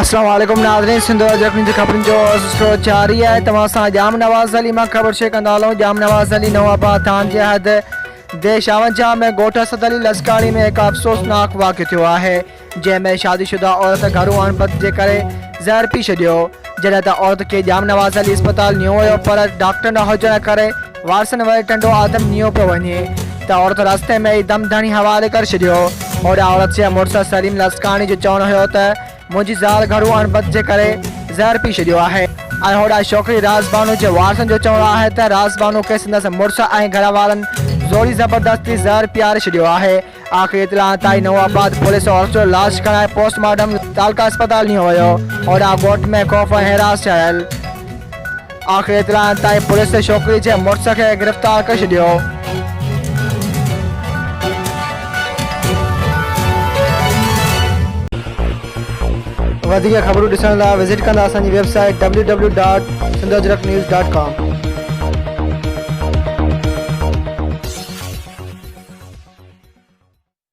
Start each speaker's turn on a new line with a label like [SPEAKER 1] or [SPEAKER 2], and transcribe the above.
[SPEAKER 1] अस्सलाम वालेकुम नाज़रीन, सिंध जखनी जी ख़बरुनि जो सिलसिलो जारी है। तव्हां सां जाम नवाज़ अली मां ख़बर शेयर कंदा हलूं। जाम नवाज़ अली नवाबाद थान जे हद देश 52 में ॻोठ असद अली लस्काणी में हिकु अफ़सोसनाक वाक़ियो थियो आहे, जंहिंमें शादीशुदा औरत घरू अणबत जे करे ज़हर पी छॾियो। जॾहिं त औरत खे जाम नवाज़ अली अस्पताल नियो हुयो, पर डॉक्टर न हुजण करे वारसनि वटि टंडो आदम नियो पियो वञे त औरत रस्ते में ई दम धणी हवाले करे छॾियो। होॾा औरत जे मुड़ुस सलीम लस्काणी जो चवणु हुयो त मुंहिंजी ज़ाल घरू अणबत जे करे ज़हर पी छॾियो आहे। ऐं होॾा छोकिरी राज़बानू जे वारसनि जो चवणु आहे त राज़बानू खे संदसि मुड़ुस ऐं घर वारनि ज़ोरी ज़बरदस्ती ज़हर पीआरे छॾियो आहे। आख़िरी इतला ताईं नवाबाद पुलिस औरत जो लाश खणाए पोस्टमार्टम तालका अस्पताल नियो वियो। होॾा ॻोठ में ख़ौफ़ ऐं हिरास छायल। आख़िरी इतला ताईं पुलिस छोकिरी जे मुड़ुस खे गिरफ़्तार करे छॾियो। वधिक ख़बरूं ॾिसण लाइ विज़िट कंदा असांजी वेबसाइट www.sindhajraknews.com।